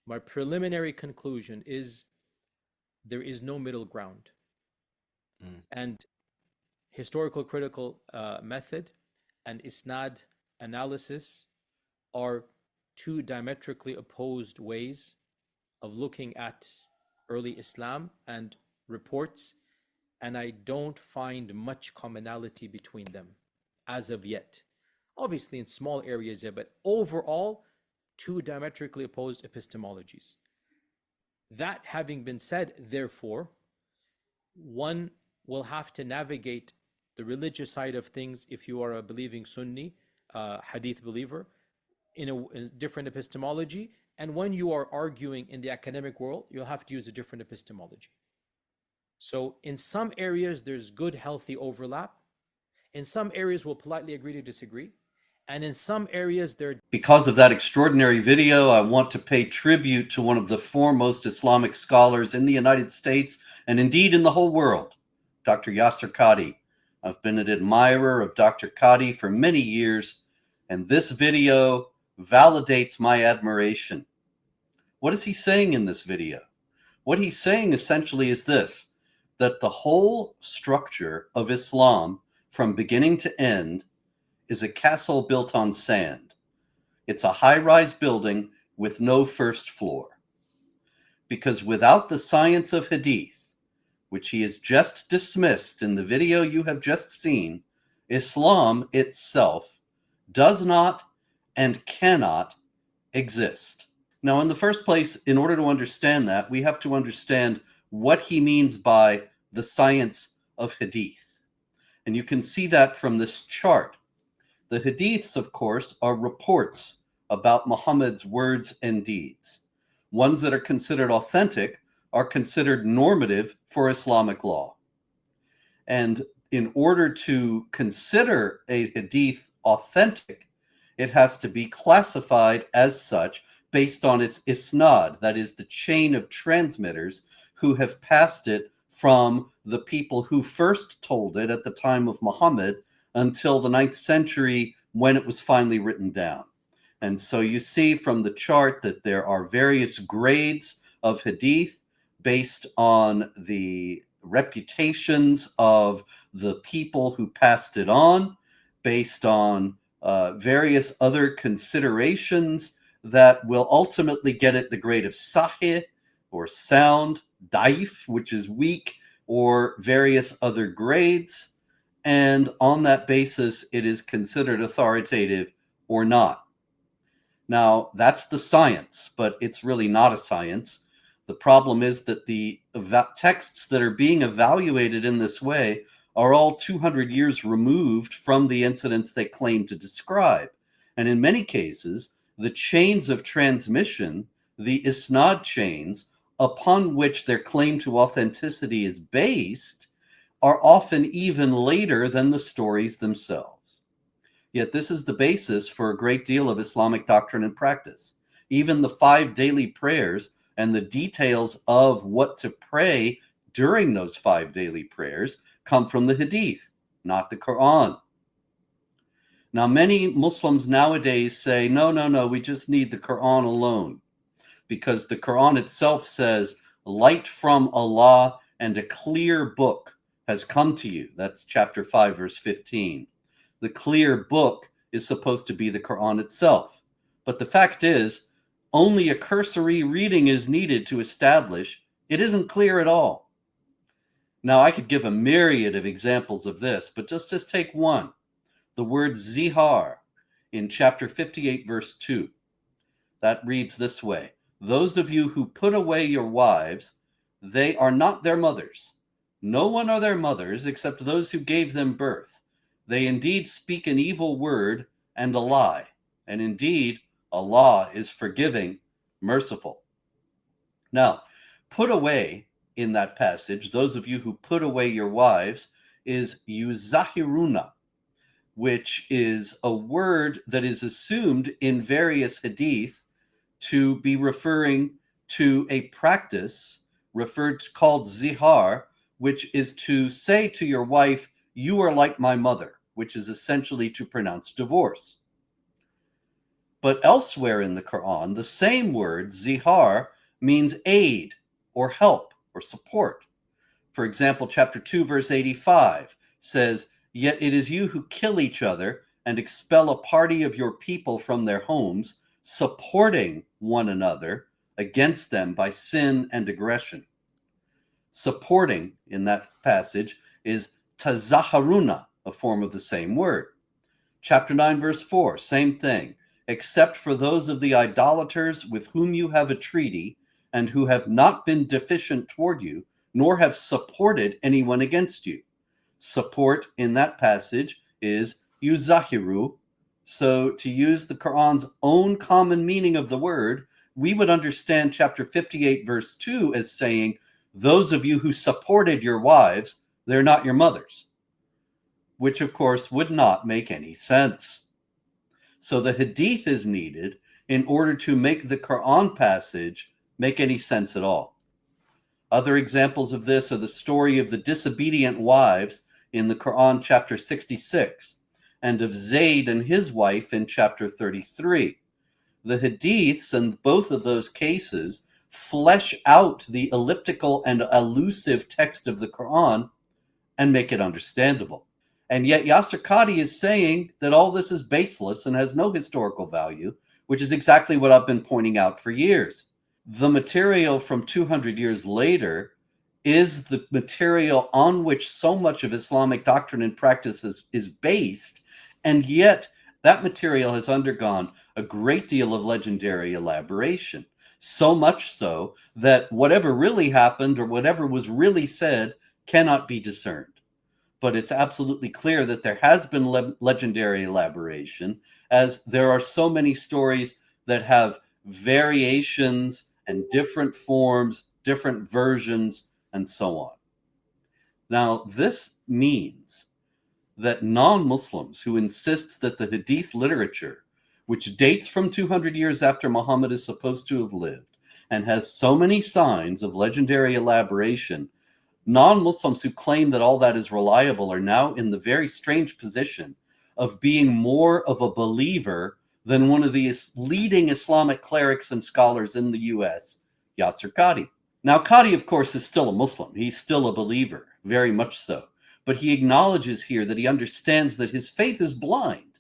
My preliminary conclusion is there is no middle ground. Mm. And historical critical method and isnad analysis are two diametrically opposed ways of looking at early Islam and reports, and I don't find much commonality between them as of yet. Obviously, in small areas, yeah, but overall, two diametrically opposed epistemologies. That having been said, therefore, one will have to navigate the religious side of things if you are a believing Sunni, hadith believer, in a different epistemology. And when you are arguing in the academic world, you'll have to use a different epistemology. So in some areas, there's good, healthy overlap. In some areas, we'll politely agree to disagree. And in some areas, there. Because of that extraordinary video, I want to pay tribute to one of the foremost Islamic scholars in the United States and indeed in the whole world, Dr. Yasir Qadhi. I've been an admirer of Dr. Qadhi for many years, and this video validates my admiration. What is he saying in this video? What he's saying essentially is this, that the whole structure of Islam from beginning to end is a castle built on sand. It's a high-rise building with no first floor. Because without the science of hadith, which he has just dismissed in the video you have just seen, Islam itself does not and cannot exist. Now, in the first place, in order to understand that, we have to understand what he means by the science of hadith. And you can see that from this chart. The hadiths, of course, are reports about Muhammad's words and deeds. Ones that are considered authentic are considered normative for Islamic law. And in order to consider a hadith authentic, it has to be classified as such based on its isnad, that is the chain of transmitters who have passed it from the people who first told it at the time of Muhammad until the 9th century when it was finally written down. And so you see from the chart that there are various grades of hadith based on the reputations of the people who passed it on, based on various other considerations that will ultimately get it the grade of sahih or sound, daif, which is weak, or various other grades. And on that basis, it is considered authoritative or not. Now, that's the science, but it's really not a science. The problem is that the texts that are being evaluated in this way are all 200 years removed from the incidents they claim to describe. And in many cases, the chains of transmission, the isnad chains, upon which their claim to authenticity is based, are often even later than the stories themselves. Yet this is the basis for a great deal of Islamic doctrine and practice. Even the 5 daily prayers and the details of what to pray during those 5 daily prayers come from the Hadith, not the Quran. Now, many Muslims nowadays say, no, we just need the Quran alone, because the Quran itself says, light from Allah and a clear book has come to you. That's chapter 5, verse 15. The clear book is supposed to be the Quran itself. But the fact is, only a cursory reading is needed to establish it isn't clear at all. Now, I could give a myriad of examples of this, but just take one. The word zihar in chapter 58, verse 2. That reads this way: those of you who put away your wives, they are not their mothers. No one are their mothers except those who gave them birth. They indeed speak an evil word and a lie. And indeed, Allah is forgiving, merciful. Now, put away in that passage, those of you who put away your wives, is yuzahiruna, which is a word that is assumed in various hadith to be referring to a practice called zihar, which is to say to your wife, you are like my mother, which is essentially to pronounce divorce. But elsewhere in the Quran, the same word, zihar, means aid or help or support. For example, chapter 2, verse 85 says, "Yet it is you who kill each other and expel a party of your people from their homes, supporting one another against them by sin and aggression." Supporting in that passage is tazaharuna, a form of the same word. Chapter 9, verse 4, same thing. "Except for those of the idolaters with whom you have a treaty and who have not been deficient toward you, nor have supported anyone against you." Support in that passage is yuzahiru. So to use the Quran's own common meaning of the word, we would understand chapter 58, verse 2 as saying, "Those of you who supported your wives, they're not your mothers," which of course would not make any sense. So the hadith is needed in order to make the Quran passage make any sense at all. Other examples of this are the story of the disobedient wives in the Quran chapter 66 and of Zayd and his wife in chapter 33. The hadiths in both of those cases flesh out the elliptical and elusive text of the Quran and make it understandable. And yet Yasir Qadhi is saying that all this is baseless and has no historical value, which is exactly what I've been pointing out for years. The material from 200 years later is the material on which so much of Islamic doctrine and practice is based, and yet that material has undergone a great deal of legendary elaboration, so much so that whatever really happened or whatever was really said cannot be discerned. But it's absolutely clear that there has been legendary elaboration, as there are so many stories that have variations and different forms, different versions, and so on. Now, this means that non-Muslims who insist that the hadith literature, which dates from 200 years after Muhammad is supposed to have lived and has so many signs of legendary elaboration, non-Muslims who claim that all that is reliable are now in the very strange position of being more of a believer than one of the leading Islamic clerics and scholars in the US, Yasir Qadhi. Now, Qadhi, of course, is still a Muslim. He's still a believer, very much so. But he acknowledges here that he understands that his faith is blind.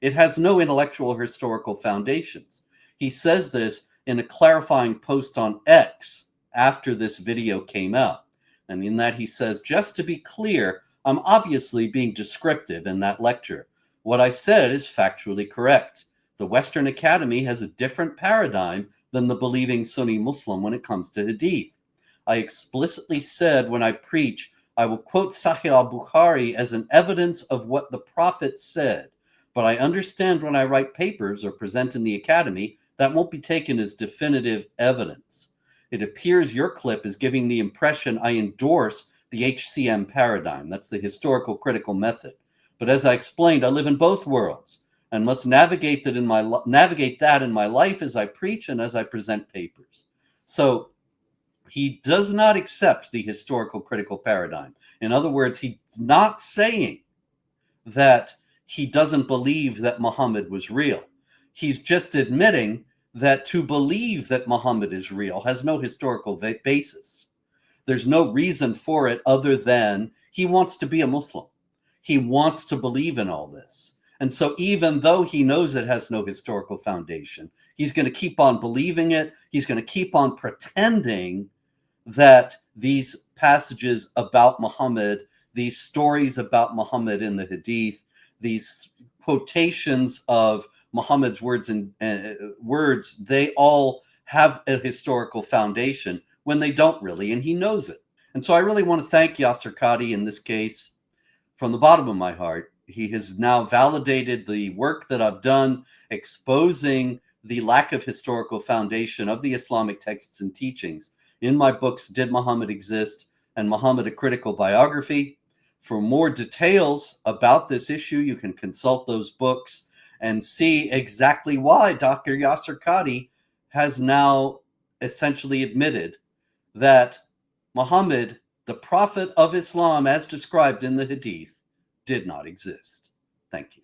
It has no intellectual or historical foundations. He says this in a clarifying post on X after this video came out. And in that he says, "Just to be clear, I'm obviously being descriptive in that lecture. What I said is factually correct. The Western Academy has a different paradigm than the believing Sunni Muslim when it comes to hadith. I explicitly said when I preach, I will quote Sahih al-Bukhari as an evidence of what the Prophet said. But I understand when I write papers or present in the academy, that won't be taken as definitive evidence. It appears your clip is giving the impression I endorse the HCM paradigm." That's the historical critical method. "But as I explained, I live in both worlds and must navigate that in my life as I preach and as I present papers." So he does not accept the historical critical paradigm. In other words, he's not saying that he doesn't believe that Muhammad was real. He's just admitting that to believe that Muhammad is real has no historical basis. There's no reason for it other than he wants to be a Muslim. He wants to believe in all this. And so even though he knows it has no historical foundation, he's going to keep on believing it. He's going to keep on pretending that these passages about Muhammad, these stories about Muhammad in the hadith, these quotations of Muhammad's words and words, they all have a historical foundation when they don't really, and he knows it. And so I really want to thank Yasir Qadhi in this case from the bottom of my heart. He has now validated the work that I've done, exposing the lack of historical foundation of the Islamic texts and teachings in my books, Did Muhammad Exist? And Muhammad, A Critical Biography. For more details about this issue, you can consult those books and see exactly why Dr. Yasir Qadhi has now essentially admitted that Muhammad, the prophet of Islam as described in the hadith, did not exist. Thank you.